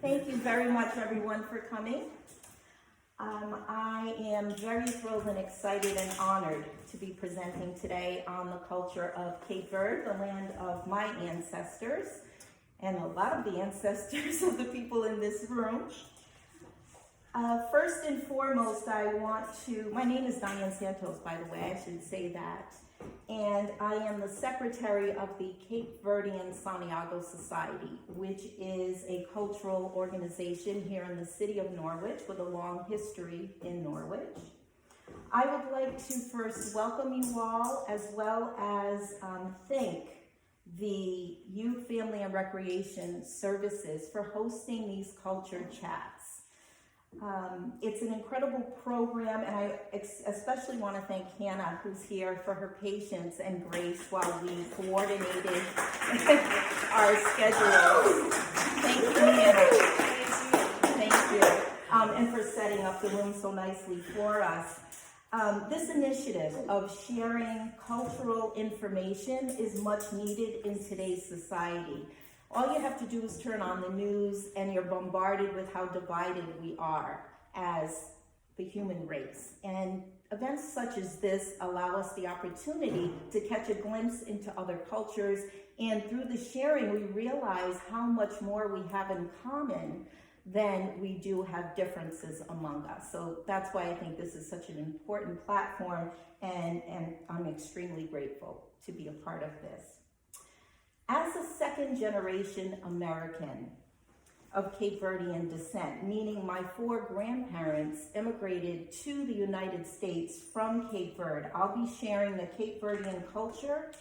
Thank you very much, everyone, for coming. I am very thrilled and excited and honored to be presenting today on the culture of Cape Verde, the land of my ancestors, and a lot of the ancestors of the people in this room. First and foremost, my name is Diane Santos, by the way, I should say that, and I am the secretary of the Cape Verdean Santiago Society, which is a cultural organization here in the city of Norwich with a long history in Norwich. I would like to first welcome you all, as well as thank the Youth, Family, and Recreation Services for hosting these culture chats. It's an incredible program, and I especially want to thank Hannah, who's here, for her patience and grace while we coordinated our schedules. Thank you, Hannah. Thank you. And for setting up the room so nicely for us. This initiative of sharing cultural information is much needed in today's society. All you have to do is turn on the news and you're bombarded with how divided we are as the human race. And events such as this allow us the opportunity to catch a glimpse into other cultures, and through the sharing we realize how much more we have in common than we do have differences among us. So that's why I think this is such an important platform, and I'm extremely grateful to be a part of this. As a second-generation American of Cape Verdean descent, meaning my 4 grandparents immigrated to the United States from Cape Verde, I'll be sharing the Cape Verdean culture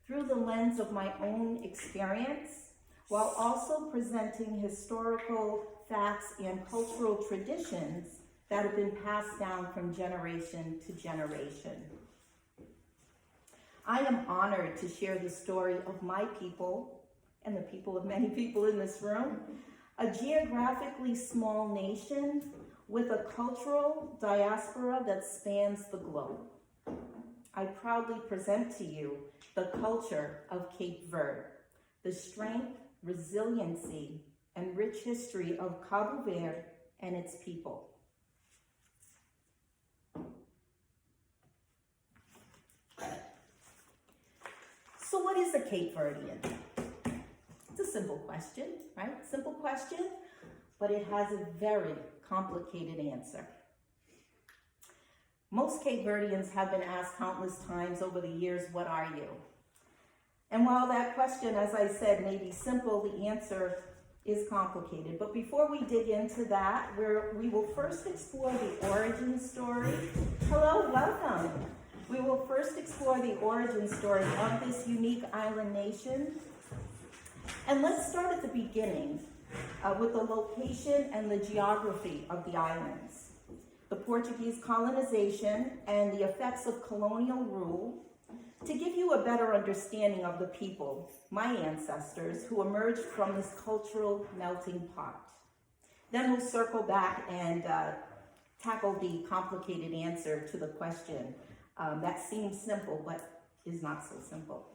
through the lens of my own experience, while also presenting historical facts and cultural traditions that have been passed down from generation to generation. I am honored to share the story of my people and the people of many people in this room, a geographically small nation with a cultural diaspora that spans the globe. I proudly present to you the culture of Cape Verde, the strength, resiliency, and rich history of Cabo Verde and its people. So what is a Cape Verdean? It's a simple question, right? Simple question, but it has a very complicated answer. Most Cape Verdeans have been asked countless times over the years, what are you? And while that question, as I said, may be simple, the answer is complicated. But before we dig into that, we will first explore the origin story. Hello, welcome. We will first explore the origin story of this unique island nation. And let's start at the beginning with the location and the geography of the islands, the Portuguese colonization, and the effects of colonial rule, to give you a better understanding of the people, my ancestors, who emerged from this cultural melting pot. Then we'll circle back and tackle the complicated answer to the question that seems simple, but is not so simple.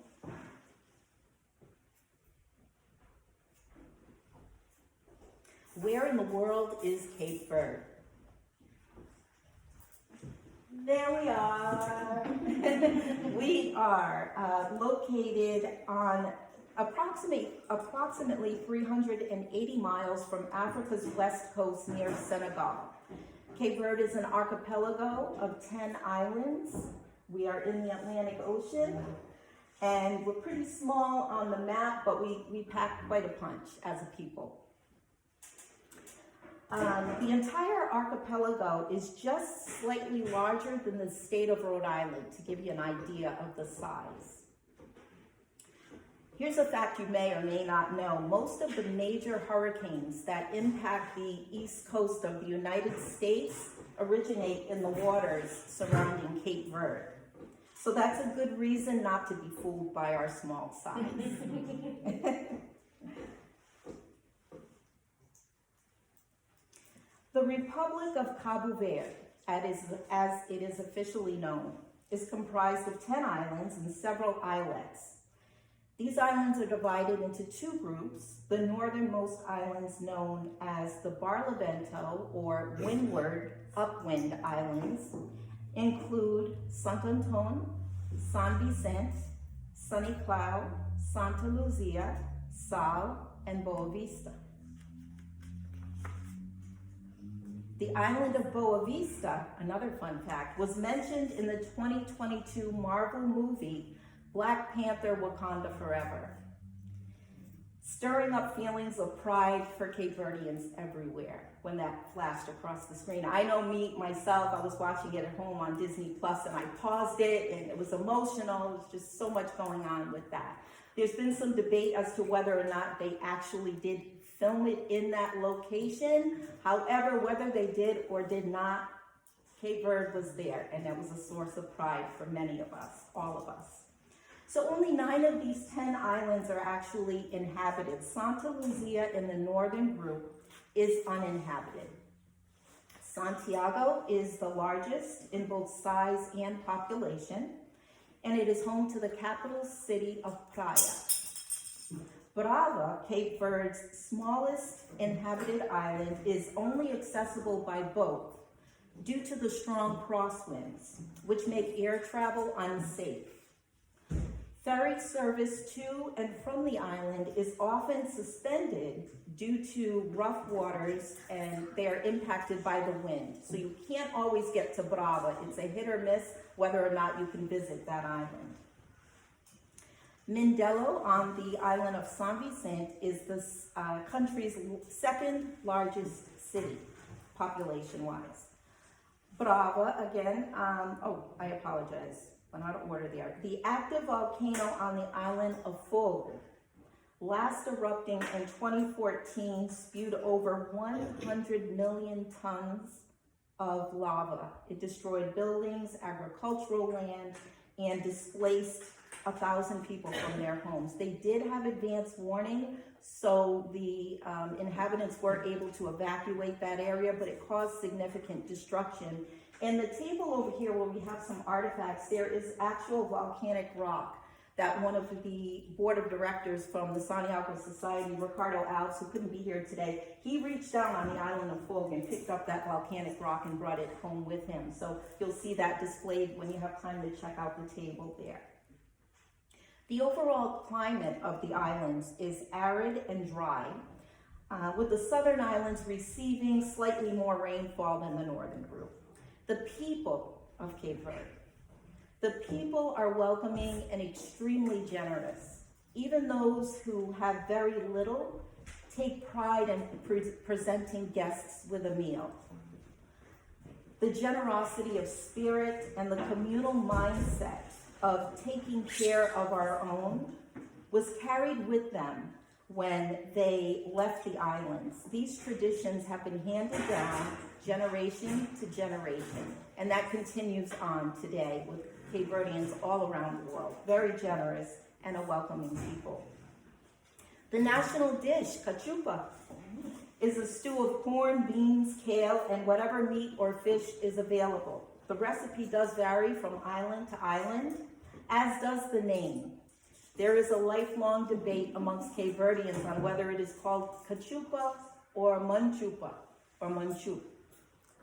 Where in the world is Cape Verde? There we are. We are located on approximately 380 miles from Africa's west coast near Senegal. Cape Verde is an archipelago of 10 islands. We are in the Atlantic Ocean, and we're pretty small on the map, but we pack quite a punch as a people. The entire archipelago is just slightly larger than the state of Rhode Island, to give you an idea of the size. Here's a fact you may or may not know. Most of the major hurricanes that impact the east coast of the United States originate in the waters surrounding Cape Verde. So that's a good reason not to be fooled by our small size. The Republic of Cabo Verde, as it is officially known, is comprised of 10 islands and several islets. These islands are divided into two groups. The northernmost islands, known as the Barlavento, or Windward, Upwind Islands, include Sant Anton, San Vicente, Sunny Cloud, Santa Luzia, Sal, and Boa Vista. The island of Boa Vista, another fun fact, was mentioned in the 2022 Marvel movie Black Panther: Wakanda Forever, stirring up feelings of pride for Cape Verdeans everywhere when that flashed across the screen. I know myself, I was watching it at home on Disney Plus and I paused it and it was emotional. It was just so much going on with that. There's been some debate as to whether or not they actually did film it in that location. However, whether they did or did not, Cape Verde was there, and that was a source of pride for many of us, all of us. So only 9 of these 10 islands are actually inhabited. Santa Luzia in the northern group is uninhabited. Santiago is the largest in both size and population, and it is home to the capital city of Praia. Brava, Cape Verde's smallest inhabited island, is only accessible by boat due to the strong crosswinds, which make air travel unsafe. Ferry service to and from the island is often suspended due to rough waters, and they are impacted by the wind. So you can't always get to Brava. It's a hit or miss whether or not you can visit that island. Mindelo on the island of San Vicente is the country's second largest city, population-wise. Brava, again, I apologize. Went out of order there. The active volcano on the island of Fogo, last erupting in 2014, spewed over 100 million tons of lava. It destroyed buildings, agricultural land, and displaced 1,000 people from their homes. They did have advance warning, so the inhabitants were able to evacuate that area, but it caused significant destruction. In the table over here where we have some artifacts, there is actual volcanic rock that one of the board of directors from the Santiago Society, Ricardo Alves, who couldn't be here today, he reached down on the island of Fogo and picked up that volcanic rock and brought it home with him. So you'll see that displayed when you have time to check out the table there. The overall climate of the islands is arid and dry, with the southern islands receiving slightly more rainfall than the northern group. The people of Cape Verde. The people are welcoming and extremely generous. Even those who have very little take pride in presenting guests with a meal. The generosity of spirit and the communal mindset of taking care of our own was carried with them when they left the islands. These traditions have been handed down generation to generation, and that continues on today with Cape Verdeans all around the world. Very generous and a welcoming people. The national dish, cachupa, is a stew of corn, beans, kale, and whatever meat or fish is available. The recipe does vary from island to island, as does the name. There is a lifelong debate amongst Cape Verdeans on whether it is called cachupa or manchupa or manchup.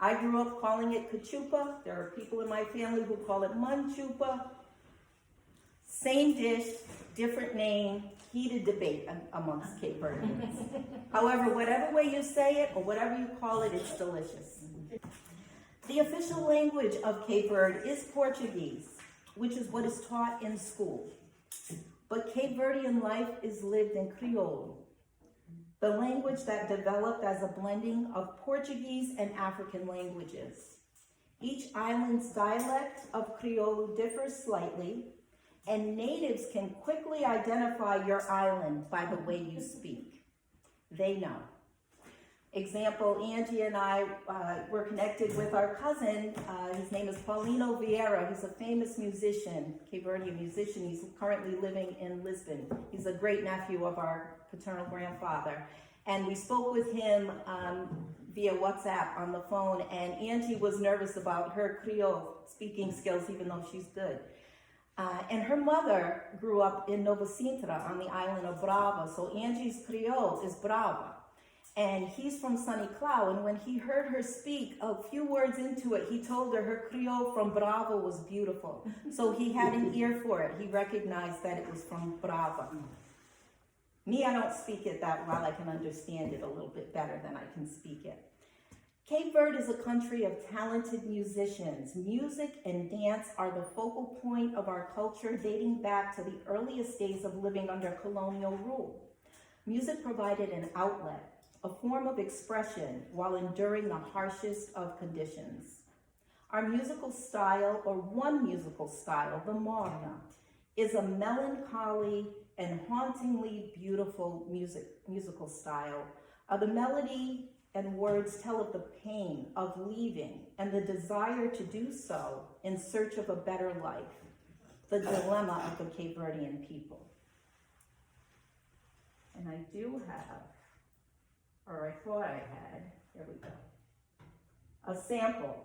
I grew up calling it cachupa. There are people in my family who call it manchupa. Same dish, different name, heated debate amongst Cape Verdeans. However, whatever way you say it or whatever you call it, it's delicious. The official language of Cape Verde is Portuguese, which is what is taught in school. But Cape Verdean life is lived in Creole, the language that developed as a blending of Portuguese and African languages. Each island's dialect of Creole differs slightly, and natives can quickly identify your island by the way you speak. They know. Example, Angie and I were connected with our cousin. His name is Paulino Vieira. He's a famous musician, Cape Verdean musician. He's currently living in Lisbon. He's a great nephew of our paternal grandfather. And we spoke with him via WhatsApp on the phone, and Angie was nervous about her Creole speaking skills, even though she's good. And her mother grew up in Nova Sintra on the island of Brava. So Angie's Creole is Brava. And he's from Sunny Cloud. And when he heard her speak, a few words into it, he told her Creole from Brava was beautiful. So he had an ear for it. He recognized that it was from Brava. Me, I don't speak it that well. I can understand it a little bit better than I can speak it. Cape Verde is a country of talented musicians. Music and dance are the focal point of our culture, dating back to the earliest days of living under colonial rule. Music provided an outlet, a form of expression, while enduring the harshest of conditions. Our musical style, or one musical style, the morna, is a melancholy and hauntingly beautiful musical style. The melody and words tell of the pain of leaving and the desire to do so in search of a better life, the dilemma of the Cape Verdean people. And I do have, or I thought I had, here we go, a sample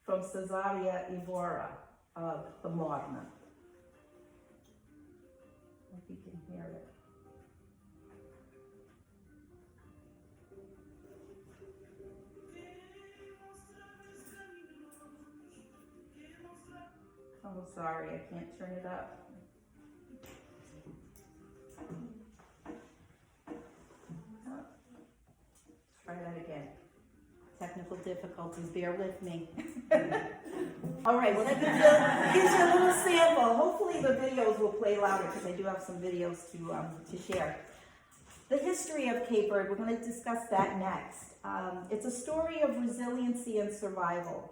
from Cesaria Evora of the Morna. If you can hear it. Oh, sorry, I can't turn it up. Try that again. Technical difficulties, bear with me. All right, well, that gives you a little sample. Hopefully the videos will play louder because I do have some videos to share. The history of Cape Verde, we're going to discuss that next. It's a story of resiliency and survival.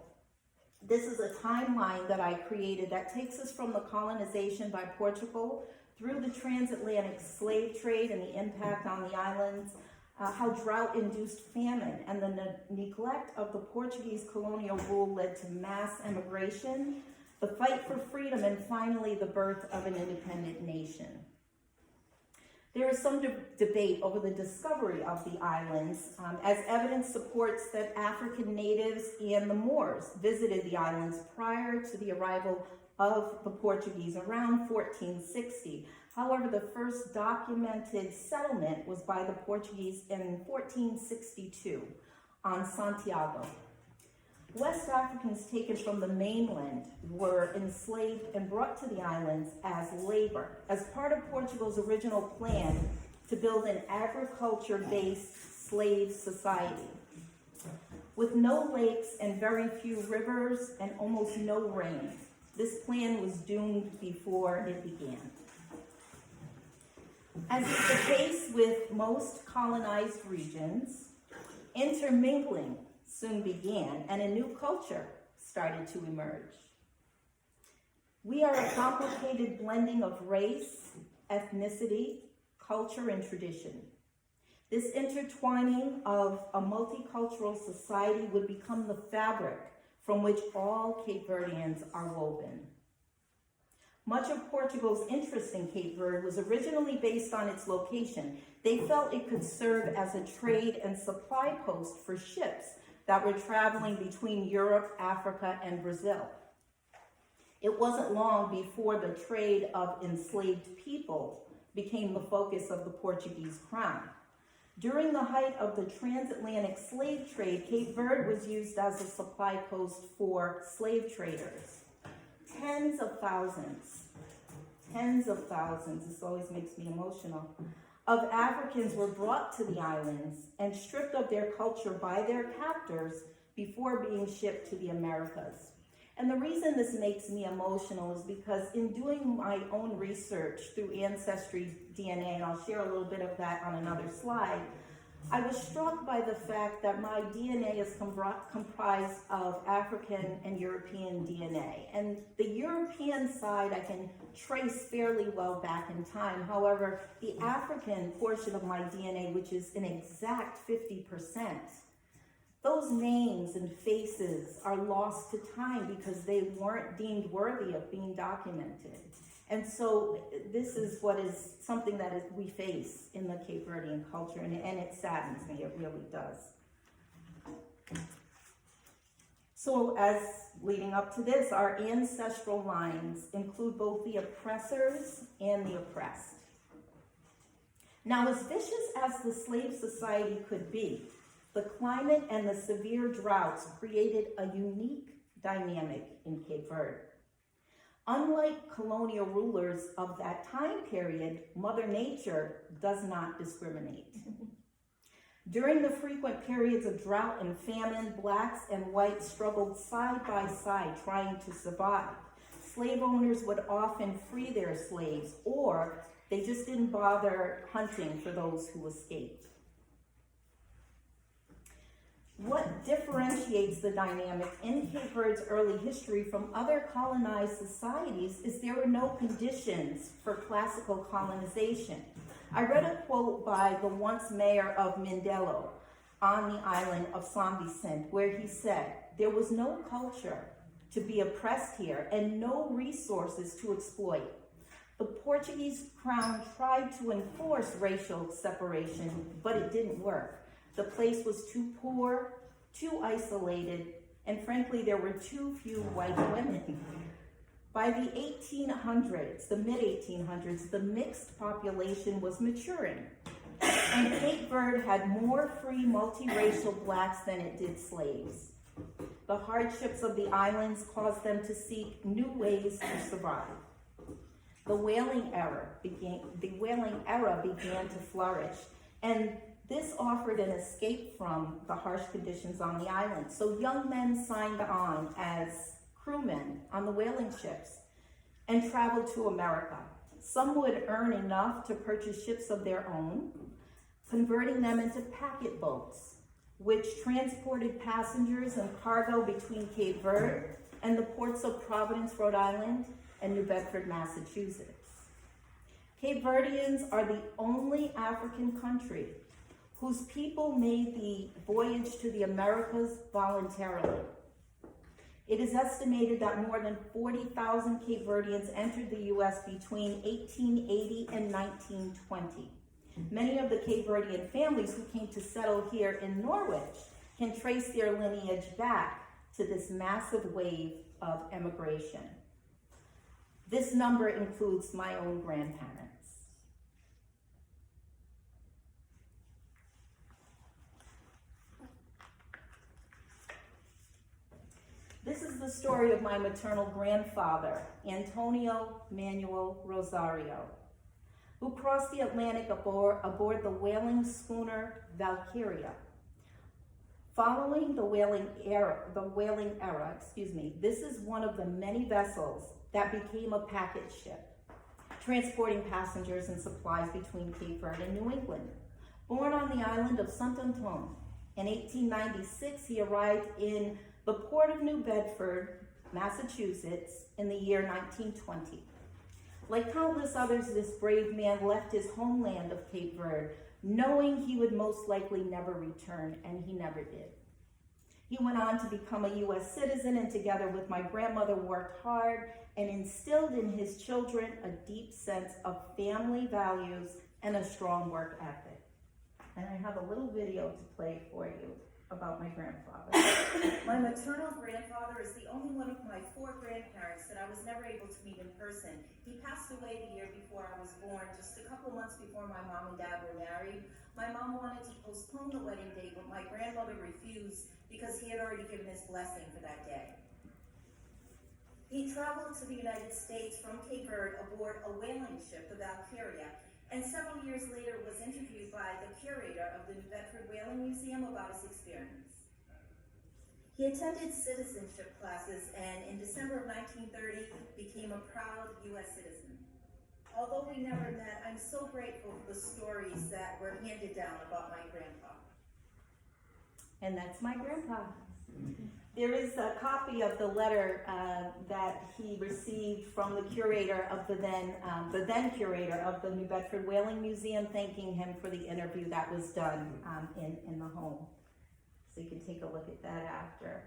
This is a timeline that I created that takes us from the colonization by Portugal through the transatlantic slave trade and the impact on the islands, how drought-induced famine and the neglect of the Portuguese colonial rule led to mass emigration, the fight for freedom, and finally the birth of an independent nation. There is some debate over the discovery of the islands, as evidence supports that African natives and the Moors visited the islands prior to the arrival of the Portuguese around 1460. However, the first documented settlement was by the Portuguese in 1462 on Santiago. West Africans taken from the mainland were enslaved and brought to the islands as labor, as part of Portugal's original plan to build an agriculture-based slave society. With no lakes and very few rivers and almost no rain, this plan was doomed before it began. As is the case with most colonized regions, intermingling soon began and a new culture started to emerge. We are a complicated blending of race, ethnicity, culture, and tradition. This intertwining of a multicultural society would become the fabric from which all Cape Verdeans are woven. Much of Portugal's interest in Cape Verde was originally based on its location. They felt it could serve as a trade and supply post for ships that were traveling between Europe, Africa, and Brazil. It wasn't long before the trade of enslaved people became the focus of the Portuguese crown. During the height of the transatlantic slave trade, Cape Verde was used as a supply post for slave traders. Tens of thousands, this always makes me emotional, of Africans were brought to the islands and stripped of their culture by their captors before being shipped to the Americas. And the reason this makes me emotional is because in doing my own research through Ancestry DNA, and I'll share a little bit of that on another slide, I was struck by the fact that my DNA is comprised of African and European DNA. And the European side I can trace fairly well back in time. However, the African portion of my DNA, which is an exact 50%, those names and faces are lost to time because they weren't deemed worthy of being documented. And so this is what is something that we face in the Cape Verdean culture, and it saddens me, it really does. So as leading up to this, our ancestral lines include both the oppressors and the oppressed. Now, as vicious as the slave society could be, the climate and the severe droughts created a unique dynamic in Cape Verde. Unlike colonial rulers of that time period, Mother Nature does not discriminate. During the frequent periods of drought and famine, blacks and whites struggled side by side trying to survive. Slave owners would often free their slaves, or they just didn't bother hunting for those who escaped. What differentiates the dynamic in Cape Verde's early history from other colonized societies is there were no conditions for classical colonization. I read a quote by the once mayor of Mindelo on the island of São Vicente, where he said, "There was no culture to be oppressed here and no resources to exploit. The Portuguese crown tried to enforce racial separation, but it didn't work. The place was too poor, too isolated, and frankly, there were too few white women." By the 1800s, the mid-1800s, the mixed population was maturing, and Cape Verde had more free multiracial blacks than it did slaves. The hardships of the islands caused them to seek new ways to survive. The whaling era began to flourish, and this offered an escape from the harsh conditions on the island. So young men signed on as crewmen on the whaling ships and traveled to America. Some would earn enough to purchase ships of their own, converting them into packet boats, which transported passengers and cargo between Cape Verde and the ports of Providence, Rhode Island, and New Bedford, Massachusetts. Cape Verdeans are the only African country whose people made the voyage to the Americas voluntarily. It is estimated that more than 40,000 Cape Verdeans entered the U.S. between 1880 and 1920. Many of the Cape Verdean families who came to settle here in Norwich can trace their lineage back to this massive wave of emigration. This number includes my own grandparents. This is the story of my maternal grandfather, Antonio Manuel Rosario, who crossed the Atlantic aboard the whaling schooner Valkyria. Following the whaling era, this is one of the many vessels that became a packet ship, transporting passengers and supplies between Cape Verde and New England. Born on the island of Sotavento, in 1896, he arrived in the port of New Bedford, Massachusetts, in the year 1920. Like countless others, this brave man left his homeland of Cape Verde, knowing he would most likely never return, and he never did. He went on to become a U.S. citizen, and together with my grandmother worked hard and instilled in his children a deep sense of family values and a strong work ethic. And I have a little video to play for you about my grandfather. My maternal grandfather is the only one of my 4 grandparents that I was never able to meet in person. He passed away the year before I was born, just a couple months before my mom and dad were married. My mom wanted to postpone the wedding date, but my grandmother refused because he had already given his blessing for that day. He traveled to the United States from Cape Verde aboard a whaling ship, the Valkyria, and several years later was interviewed by the curator of the New Bedford Whaling Museum about his experience. He attended citizenship classes and in December of 1930 became a proud U.S. citizen. Although we never met, I'm so grateful for the stories that were handed down about my grandpa. And that's my grandpa. There is a copy of the letter that he received from the curator of the then curator of the New Bedford Whaling Museum, thanking him for the interview that was done in the home. So you can take a look at that after.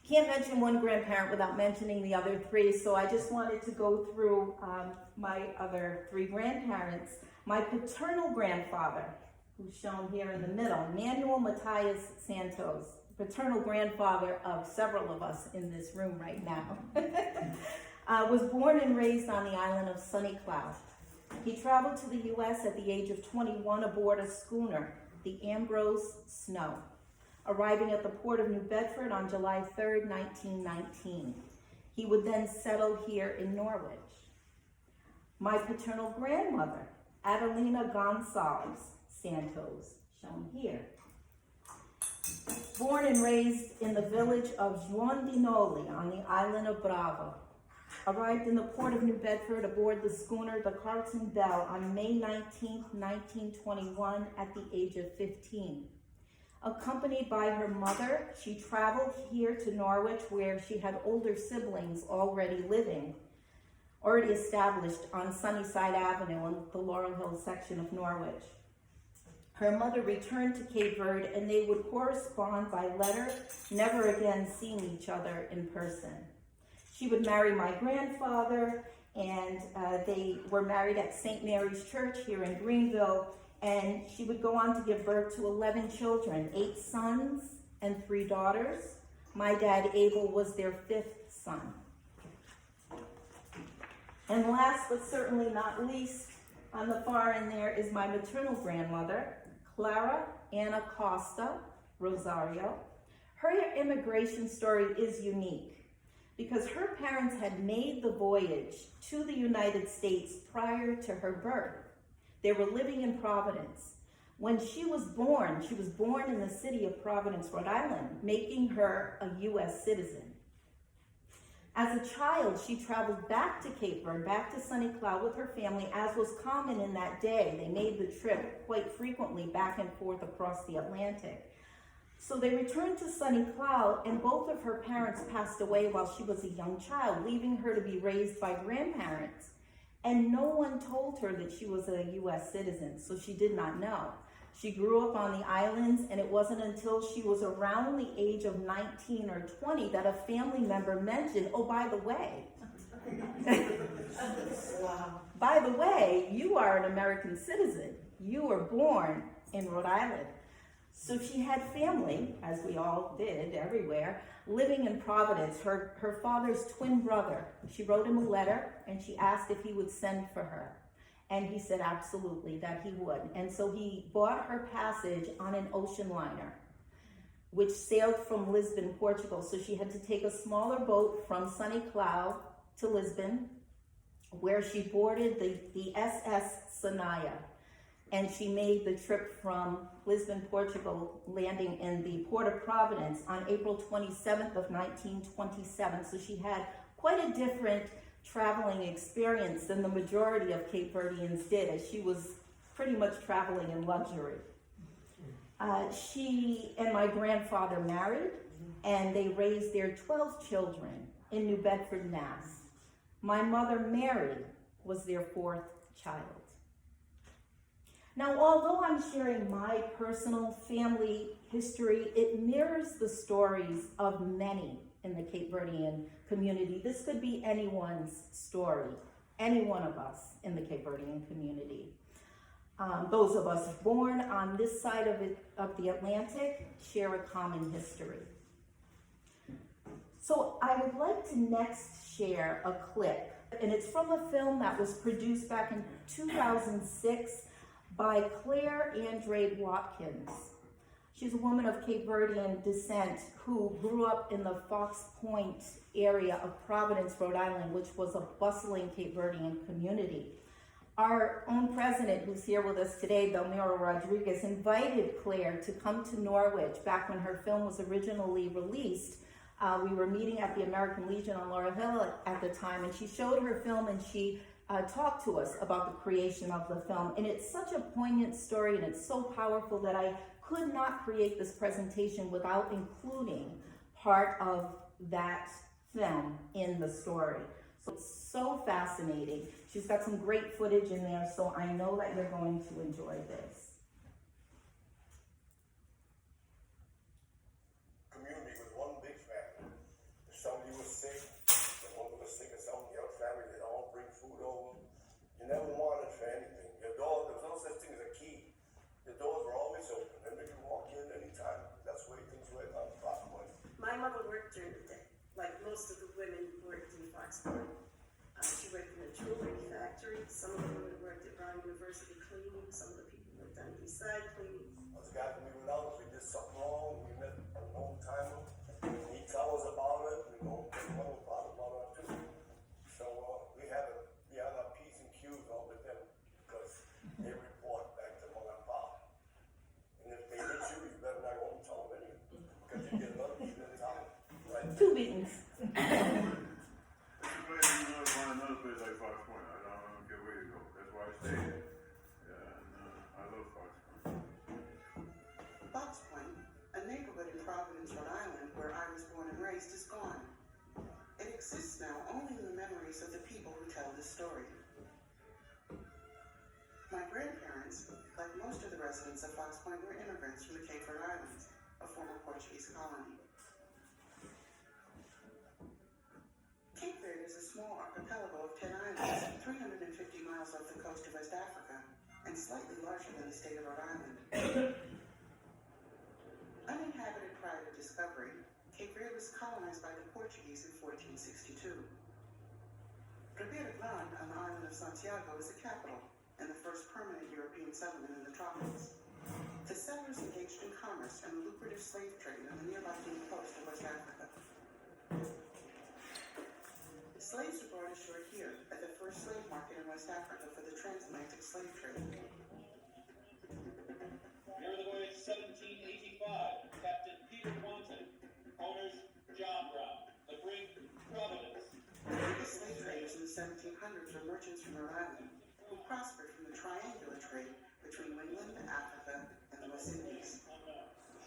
Can't mention one grandparent without mentioning the other 3, so I just wanted to go through my other 3 grandparents. My paternal grandfather who's shown here in the middle, Manuel Matias Santos, paternal grandfather of several of us in this room right now, was born and raised on the island of Sunny Cloud. He traveled to the U.S. at the age of 21 aboard a schooner, the Ambrose Snow, arriving at the port of New Bedford on July 3rd, 1919. He would then settle here in Norwich. My paternal grandmother, Adelina Gonzalez Santos, shown here, born and raised in the village of Juan di Noli on the island of Brava, arrived in the port of New Bedford aboard the schooner the Carlton Bell on May 19, 1921 at the age of 15. Accompanied by her mother, she traveled here to Norwich where she had older siblings already established on Sunnyside Avenue in the Laurel Hill section of Norwich. Her mother returned to Cape Verde and they would correspond by letter, never again seeing each other in person. She would marry my grandfather, and they were married at St. Mary's Church here in Greenville, and she would go on to give birth to 11 children, 8 sons and 3 daughters. My dad, Abel, was their 5th son. And last but certainly not least, on the far end there is my maternal grandmother, Clara Anna Costa Rosario. Her immigration story is unique because her parents had made the voyage to the United States prior to her birth. They were living in Providence. When she was born in the city of Providence, Rhode Island, making her a U.S. citizen. As a child, she traveled back to Cape Verde, back to Sunny Cloud with her family, as was common in that day. They made the trip quite frequently back and forth across the Atlantic. So they returned to Sunny Cloud, and both of her parents passed away while she was a young child, leaving her to be raised by grandparents. And no one told her that she was a U.S. citizen, so she did not know. She grew up on the islands, and it wasn't until she was around the age of 19 or 20 that a family member mentioned, oh, by the way, by the way, you are an American citizen. You were born in Rhode Island. So she had family, as we all did everywhere, living in Providence. Her father's twin brother, she wrote him a letter and she asked if he would send for her. And he said absolutely that he would. And so he bought her passage on an ocean liner, which sailed from Lisbon, Portugal. So she had to take a smaller boat from Sunny Cloud to Lisbon, where she boarded the SS Sanaya. And she made the trip from Lisbon, Portugal, landing in the port of Providence on April 27th of 1927. So she had quite a different traveling experience than the majority of Cape Verdeans did, as she was pretty much traveling in luxury. She and my grandfather married, and they raised their 12 children in New Bedford, Mass. My mother, Mary, was their 4th child. Now, although I'm sharing my personal family history, it mirrors the stories of many in the Cape Verdean community. This could be anyone's story, any one of us in the Cape Verdean community. Those of us born on this side of the Atlantic share a common history. So I would like to next share a clip, and it's from a film that was produced back in 2006 by Claire Andrade Watkins. She's a woman of Cape Verdean descent who grew up in the Fox Point area of Providence, Rhode Island, which was a bustling Cape Verdean community. Our own president, who's here with us today, Belmiro Rodriguez, invited Claire to come to Norwich back when her film was originally released. We were meeting at the American Legion on Laurel Hill at the time, and she showed her film and she talked to us about the creation of the film. And it's such a poignant story and it's so powerful that I could not create this presentation without including part of that film in the story. So it's so fascinating. She's got some great footage in there, so I know that you're going to enjoy this. Community was one big family. If somebody was sick, the mother was sick or something, your family, they'd all bring food over. You never wanted for anything. Your door, there was no such thing as a key. The doors were most of the women worked in Fox Point. She worked in a jewelry factory. Some of the women worked at Brown University cleaning. Some of the people worked on the side cleaning. Those guys we went out, we did something wrong, we met an old timer, he tell us about it, we go tell us about it too. So we had to be on our P's and Q's all with them, because they report back to mom and pop. And if they hit you, you better not go and tell them anything, because you get another beat in the town. Right? 2 beatings. You know, find another place like Fox Point. I don't care where you go. That's why I stay here. Yeah, and I love Fox Point. Fox Point, a neighborhood in Providence, Rhode Island, where I was born and raised, is gone. It exists now only in the memories of the people who tell this story. My grandparents, like most of the residents of Fox Point, were immigrants from the Cape Verde Islands, a former Portuguese colony. Cape Verde is a small archipelago of 10 islands, 350 miles off the coast of West Africa, and slightly larger than the state of Rhode Island. Uninhabited prior to discovery, Cape Verde was colonized by the Portuguese in 1462. Ribeira Grande on the island of Santiago was the capital and the first permanent European settlement in the tropics. The settlers engaged in commerce and the lucrative slave trade on the nearby coast of West Africa. Slaves were brought ashore here at the first slave market in West Africa for the transatlantic slave trade. Near the voyage 1785, Captain Peter Wanton, owners John Brown, the brig Providence. The biggest slave traders in the 1700s were merchants from Rhode Island, who prospered from the triangular trade between New England, Africa, and the West Indies.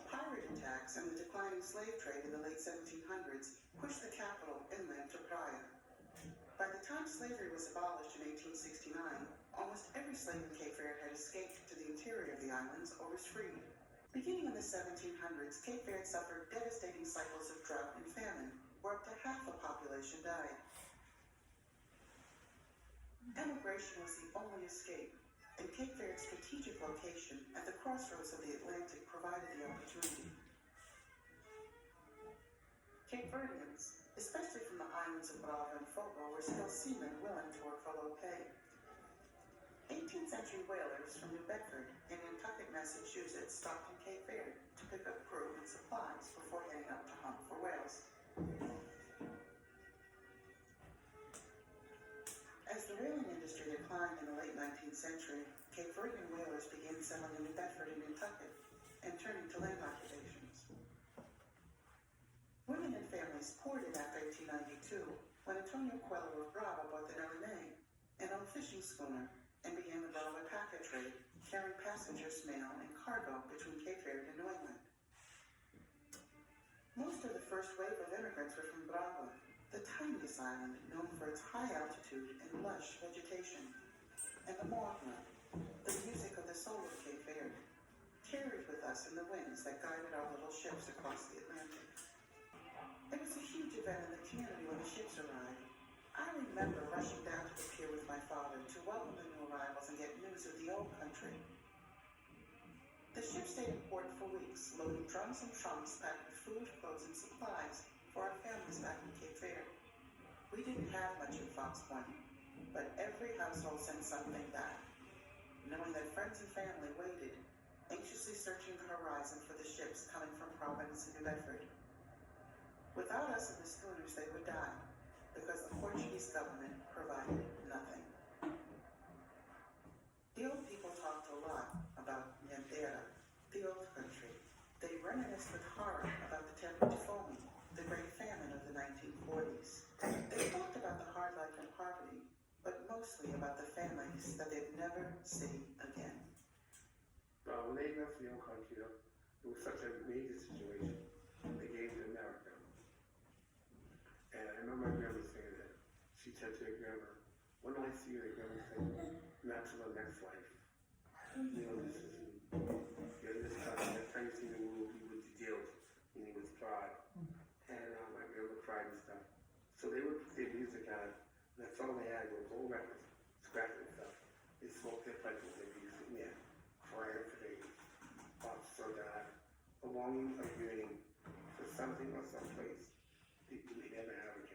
Pirate attacks and the declining slave trade in the late 1700s pushed the capital inland to Brava. By the time slavery was abolished in 1869, almost every slave in Cape Verde had escaped to the interior of the islands or was freed. Beginning in the 1700s, Cape Verde suffered devastating cycles of drought and famine, where up to half the population died. Emigration was the only escape, and Cape Verde's strategic location at the crossroads of the Atlantic provided the opportunity. Cape Verdeans, especially from the islands of Brava and Fogo, were still seamen willing to work for low pay. 18th century whalers from New Bedford and Nantucket, Massachusetts stopped in Cape Verde to pick up crew and supplies before heading up to hunt for whales. As the whaling industry declined in the late 19th century, Cape Verdean whalers began settling in New Bedford and Nantucket and turning to land occupations. Women and families poured in after 1892 when Antonio Coelho of Brava bought the Nelly, an old fishing schooner, and began the Brava packet trade, carrying passengers, mail, and cargo between Cape Verde and New England. Most of the first wave of immigrants were from Brava, the tiniest island known for its high altitude and lush vegetation, and the Morna, the music of the soul of Cape Verde, carried with us in the winds that guided our little ships across the Atlantic. It was a huge event in the community when the ships arrived. I remember rushing down to the pier with my father to welcome the new arrivals and get news of the old country. The ship stayed in port for weeks, loading drums and trunks packed with food, clothes, and supplies for our families back in Cape Verde. We didn't have much in Fox Point, but every household sent something back, knowing that friends and family waited, anxiously searching the horizon for the ships coming from Providence and New Bedford. Without us and the schooners, they would die, because the Portuguese government provided nothing. The old people talked a lot about Nhandeira, the old country. They reminisced with horror about the Tempo de Fome, the great famine of the 1940s. They talked about the hard life and poverty, but mostly about the families that they'd never see again. When they left the old country, it was such a major situation. They gave to America. And I remember my grandma saying that. She said to her grandma, when I see you, the grandma said, not to the next life. You know, this is, this time you see the world, he was guilt, and he was pride. And my grandma cried and stuff. So they would put their music on, and that's all they had was old records, scratching stuff. They smoked their pipes, they'd be sitting there, crying for days. So that a longing of yearning for something or someplace they never have again.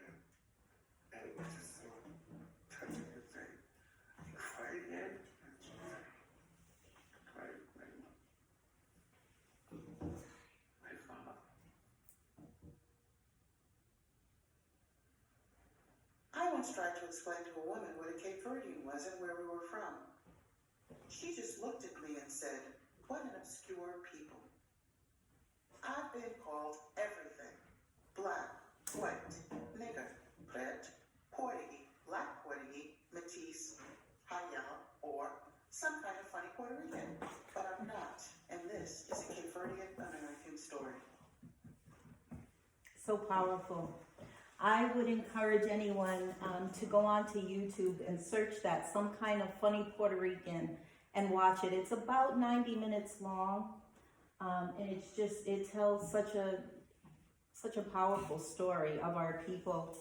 once tried to explain to a woman what a Cape Verdean was and where we were from. She just looked at me and said, "What an obscure people." I've been called everything. Black, white, nigger, red, Portuguese, black Portuguese, Métis, high yellow, or some kind of funny Puerto Rican. But I'm not, and this is a Cape Verdean American story. So powerful. I would encourage anyone to go onto YouTube and search that, some kind of funny Puerto Rican, and watch it. It's about 90 minutes long, and it tells such a powerful story of our people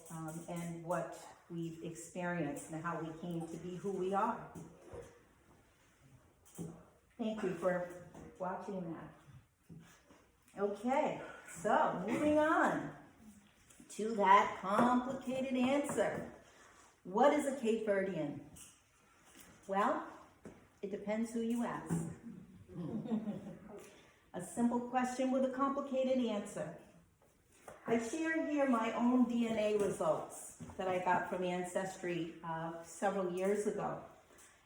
and what we've experienced and how we came to be who we are. Thank you for watching that. Okay, so moving on to that complicated answer. What is a Cape Verdean? Well, it depends who you ask. A simple question with a complicated answer. I share here my own DNA results that I got from Ancestry several years ago.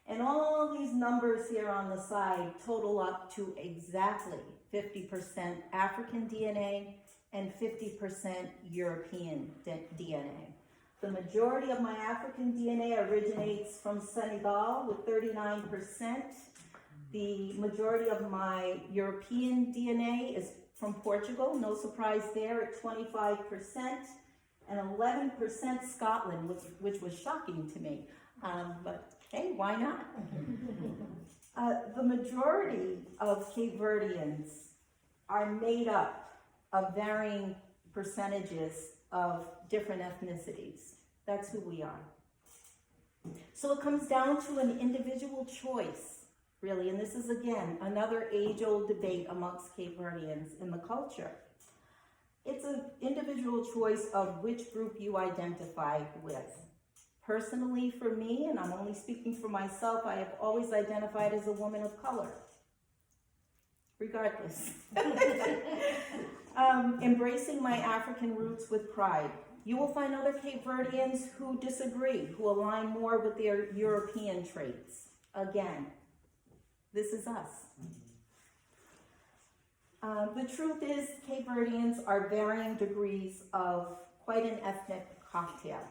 And all these numbers here on the side total up to exactly 50% African DNA and 50% European DNA. The majority of my African DNA originates from Senegal with 39%. The majority of my European DNA is from Portugal, no surprise there, at 25%, and 11% Scotland, which was shocking to me. But hey, why not? The majority of Cape Verdeans are made up of varying percentages of different ethnicities. That's who we are. So it comes down to an individual choice, really, and this is, again, another age-old debate amongst Cape Verdeans in the culture. It's an individual choice of which group you identify with. Personally, for me, and I'm only speaking for myself, I have always identified as a woman of color, regardless. Embracing my African roots with pride. You will find other Cape Verdeans who disagree, who align more with their European traits. Again, this is us. The truth is, Cape Verdeans are varying degrees of quite an ethnic cocktail.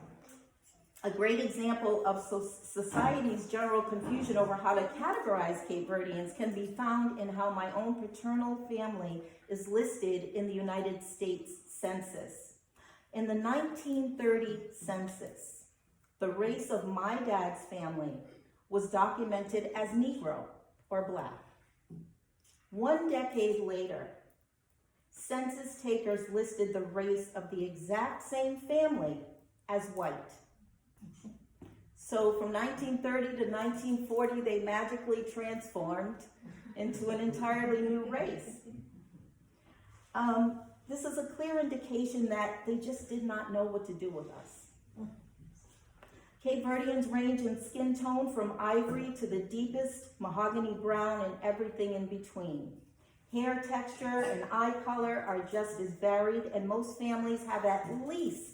A great example of society's general confusion over how to categorize Cape Verdeans can be found in how my own paternal family is listed in the United States Census. In the 1930 census, the race of my dad's family was documented as Negro or Black. 1 decade later, census takers listed the race of the exact same family as white. So from 1930 to 1940, they magically transformed into an entirely new race. This is a clear indication that they just did not know what to do with us. Cape Verdeans range in skin tone from ivory to the deepest mahogany brown and everything in between. Hair texture and eye color are just as varied, and most families have at least,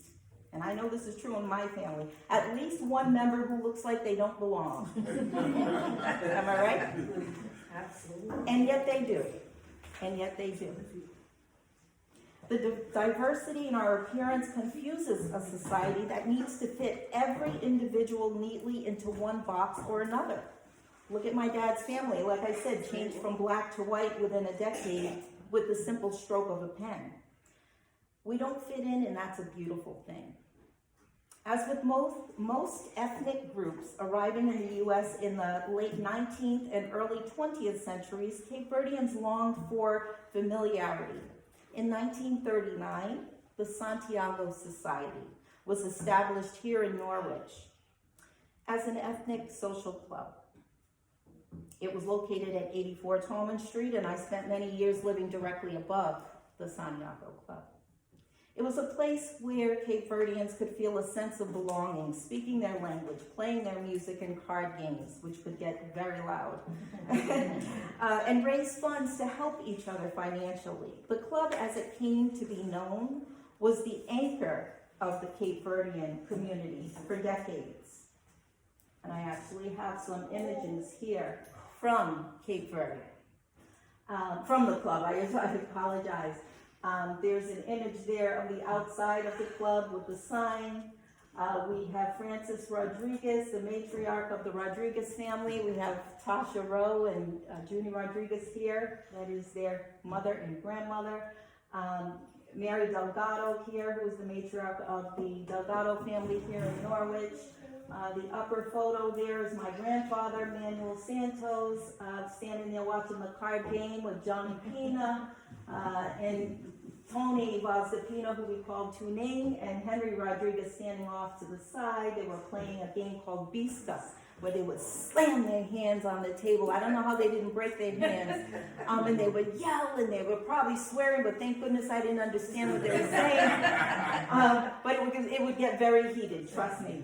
and I know this is true in my family, at least one member who looks like they don't belong. Am I right? Absolutely. And yet they do. And yet they do. The diversity in our appearance confuses a society that needs to fit every individual neatly into one box or another. Look at my dad's family. Like I said, changed from black to white within a decade with the simple stroke of a pen. We don't fit in, and that's a beautiful thing. As with most ethnic groups arriving in the U.S. in the late 19th and early 20th centuries, Cape Verdeans longed for familiarity. In 1939, the Santiago Society was established here in Norwich as an ethnic social club. It was located at 84 Tolman Street, and I spent many years living directly above the Santiago Club. It was a place where Cape Verdeans could feel a sense of belonging, speaking their language, playing their music and card games, which could get very loud, and raise funds to help each other financially. The club, as it came to be known, was the anchor of the Cape Verdean community for decades. And I actually have some images here from Cape Verde, from the club. I apologize. There's an image there of the outside of the club with the sign. We have Frances Rodriguez, the matriarch of the Rodriguez family. We have Tasha Rowe and Junie Rodriguez here. That is their mother and grandmother. Mary Delgado here, who is the matriarch of the Delgado family here in Norwich. The upper photo there is my grandfather, Manuel Santos, standing there watching the card game with Johnny Pina, and Tony Vazapina, who we called Tuning, and Henry Rodriguez standing off to the side. They were playing a game called Bisca, where they would slam their hands on the table. I don't know how they didn't break their hands. And they would yell, and they were probably swearing, but thank goodness I didn't understand what they were saying. But it would get very heated, trust me.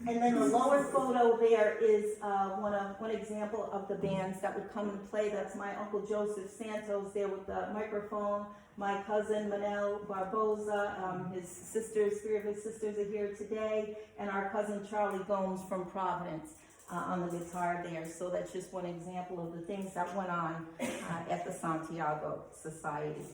And then the lower photo there is one example of the bands that would come and play. That's my Uncle Joseph Santos there with the microphone. My cousin Manel Barboza, his sisters, 3 of his sisters are here today, and our cousin Charlie Gomes from Providence on the guitar there. So that's just one example of the things that went on at the Santiago Society.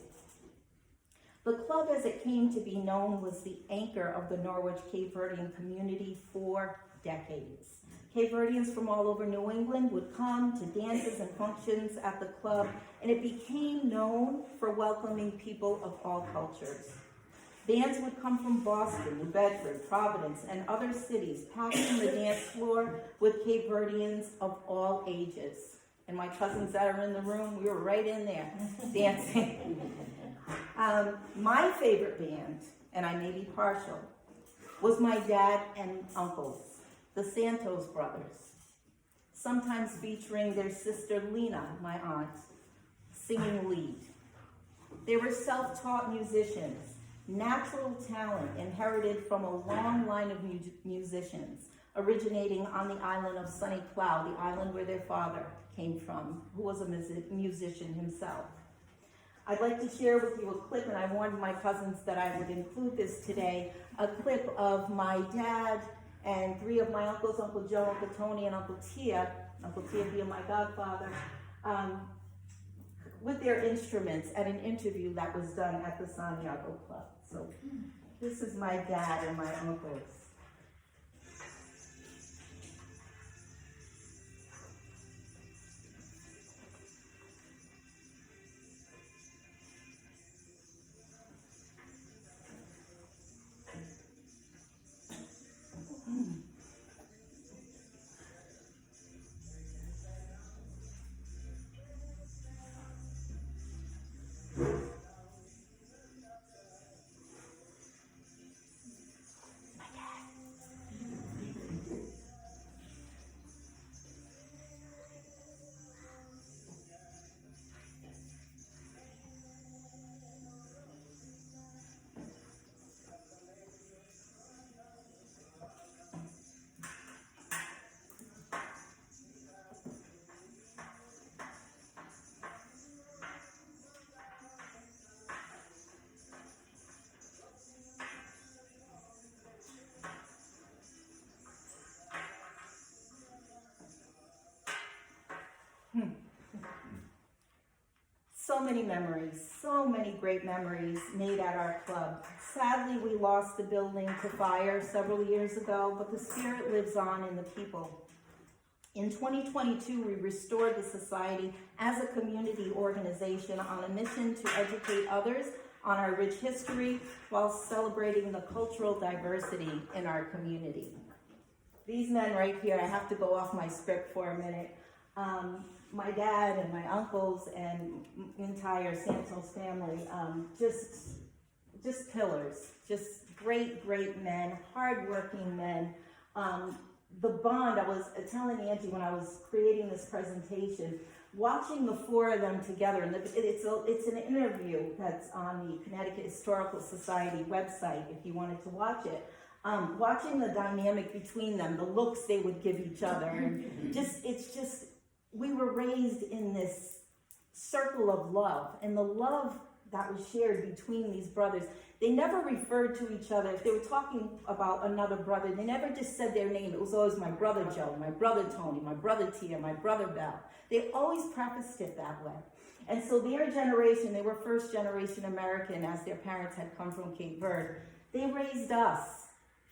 The club, as it came to be known, was the anchor of the Norwich Cape Verdean community for decades. Cape Verdeans from all over New England would come to dances and functions at the club, and it became known for welcoming people of all cultures. Bands would come from Boston, New Bedford, Providence, and other cities, packing the dance floor with Cape Verdeans of all ages. And my cousins that are in the room, we were right in there dancing. My favorite band, and I may be partial, was my dad and uncles, the Santos brothers, sometimes featuring their sister Lena, my aunt, singing lead. They were self-taught musicians, natural talent inherited from a long line of musicians, originating on the island of Sunny Cloud, the island where their father came from, who was a musician himself. I'd like to share with you a clip, and I warned my cousins that I would include this today, a clip of my dad and 3 of my uncles, Uncle Joe, Uncle Tony, and Uncle Tia being my godfather, with their instruments at an interview that was done at the Santiago Club. So this is my dad and my uncles. So many memories, so many great memories made at our club. Sadly, we lost the building to fire several years ago, but the spirit lives on in the people. In 2022, we restored the society as a community organization on a mission to educate others on our rich history while celebrating the cultural diversity in our community. These men right here, I have to go off my script for a minute. My dad and my uncles and entire Santos family, just pillars, just great men, hardworking men. The bond, I was telling Angie when I was creating this presentation, watching the 4 of them together, and it's an interview that's on the Connecticut Historical Society website if you wanted to watch it. Watching the dynamic between them, the looks they would give each other, and we were raised in this circle of love, and the love that was shared between these brothers. They never referred to each other. If they were talking about another brother, they never just said their name. It was always my brother Joe, my brother Tony, my brother Tia, my brother Bell. They always prefaced it that way. And so their generation, they were first generation American, as their parents had come from Cape Verde. They raised us,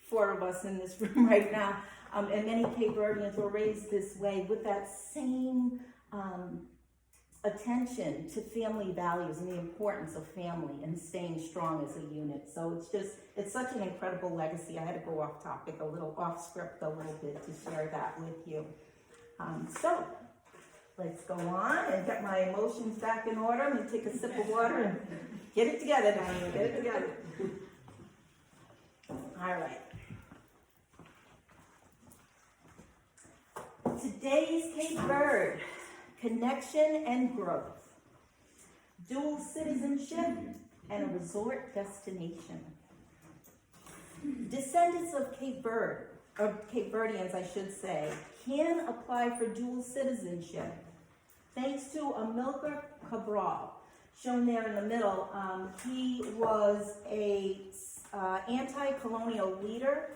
4 of us in this room right now, and many Cape Verdeans were raised this way with that same attention to family values and the importance of family and staying strong as a unit. So it's such an incredible legacy. I had to go off topic a little, off script a little bit to share that with you. So let's go on and get my emotions back in order. I'm gonna take a sip of water and get it together, Diane, get it together. All right. Today's Cape Verde, connection and growth, dual citizenship, and a resort destination. Descendants of Cape Verde, or Cape Verdeans I should say, can apply for dual citizenship thanks to Amilcar Cabral, shown there in the middle. He was a anti-colonial leader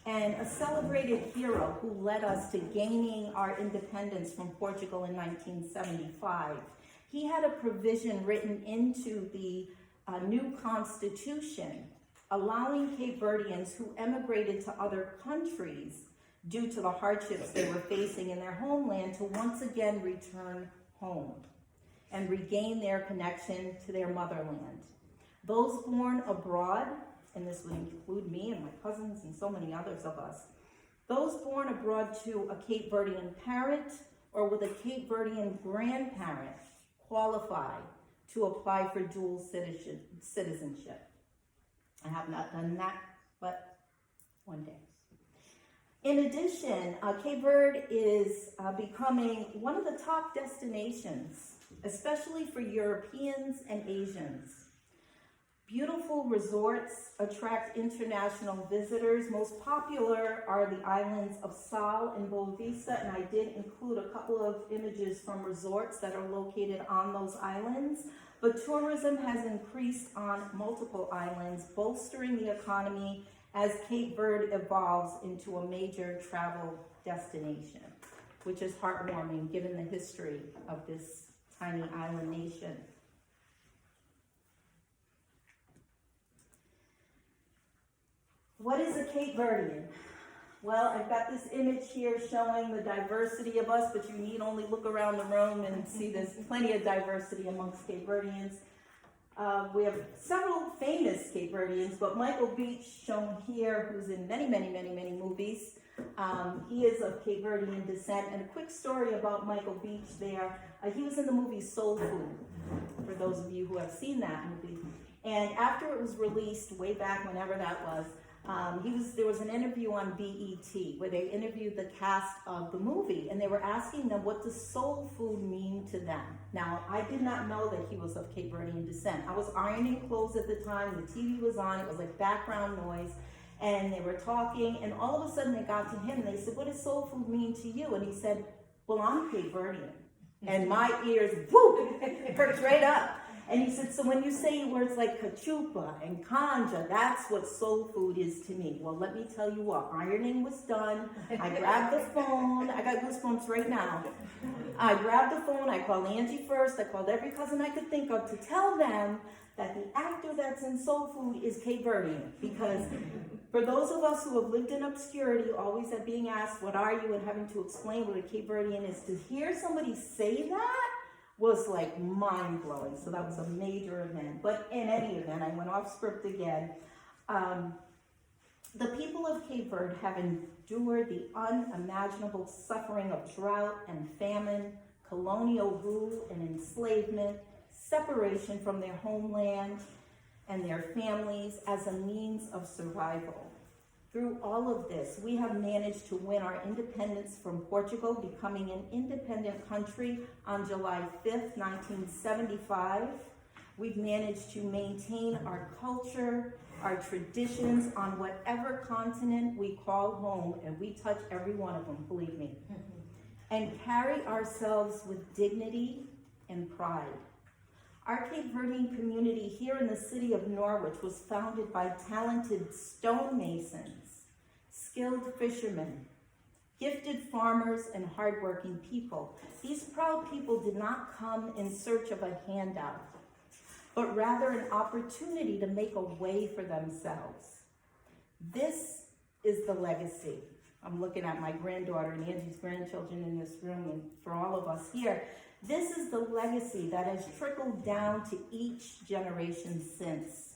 and a celebrated hero who led us to gaining our independence from Portugal in 1975. He had a provision written into the new constitution allowing Cape Verdeans who emigrated to other countries due to the hardships they were facing in their homeland to once again return home and regain their connection to their motherland. Those born abroad, and this would include me and my cousins and so many others of us, those born abroad to a Cape Verdean parent or with a Cape Verdean grandparent qualify to apply for dual citizenship. I have not done that, but one day. In addition, Cape Verde is becoming one of the top destinations, especially for Europeans and Asians. Beautiful resorts attract international visitors. Most popular are the islands of Sal and Boa Vista, and I did include a couple of images from resorts that are located on those islands. But tourism has increased on multiple islands, bolstering the economy as Cape Verde evolves into a major travel destination, which is heartwarming given the history of this tiny island nation. What is a Cape Verdean? Well, I've got this image here showing the diversity of us, but you need only look around the room and see there's plenty of diversity amongst Cape Verdeans. We have several famous Cape Verdeans, but Michael Beach, shown here, who's in many movies. He is of Cape Verdean descent. And a quick story about Michael Beach there. He was in the movie Soul Food, for those of you who have seen that movie. And after it was released, way back whenever that was, there was an interview on BET where they interviewed the cast of the movie, and they were asking them what does soul food mean to them. Now, I did not know that he was of Cape Verdean descent. I was ironing clothes at the time, the TV was on, it was like background noise, and they were talking, and all of a sudden they got to him, and they said, what does soul food mean to you? And he said, well, I'm Cape Verdean. And my ears, whoo, perked right up. And he said, so when you say words like cachupa and canja, that's what soul food is to me. Well, let me tell you what, ironing was done. I grabbed the phone. I got goosebumps right now. I grabbed the phone. I called Angie first. I called every cousin I could think of to tell them that the actor that's in soul food is Cape Verdean. Because for those of us who have lived in obscurity, always at being asked, what are you, and having to explain what a Cape Verdean is, to hear somebody say that was like mind-blowing. So that was a major event. But in any event, I went off script again. The people of Cape Verde have endured the unimaginable suffering of drought and famine, colonial rule and enslavement, separation from their homeland and their families as a means of survival. Through all of this, we have managed to win our independence from Portugal, becoming an independent country on July 5th, 1975. We've managed to maintain our culture, our traditions on whatever continent we call home, and we touch every one of them, believe me, and carry ourselves with dignity and pride. Our Cape Verdean community here in the city of Norwich was founded by talented stonemasons, skilled fishermen, gifted farmers, and hardworking people. These proud people did not come in search of a handout, but rather an opportunity to make a way for themselves. This is the legacy. I'm looking at my granddaughter and Angie's grandchildren in this room, and for all of us here, this is the legacy that has trickled down to each generation since,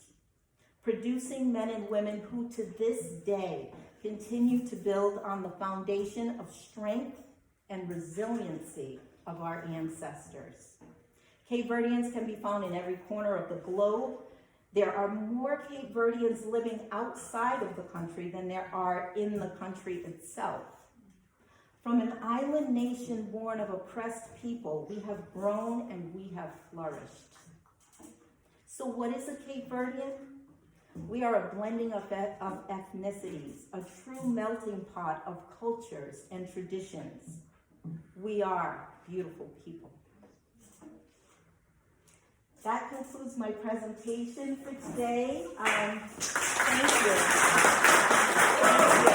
producing men and women who to this day continue to build on the foundation of strength and resiliency of our ancestors. Cape Verdeans can be found in every corner of the globe. There are more Cape Verdeans living outside of the country than there are in the country itself. From an island nation born of oppressed people, we have grown and we have flourished. So what is a Cape Verdean? We are a blending of ethnicities, a true melting pot of cultures and traditions. We are beautiful people. That concludes my presentation for today. Thank you.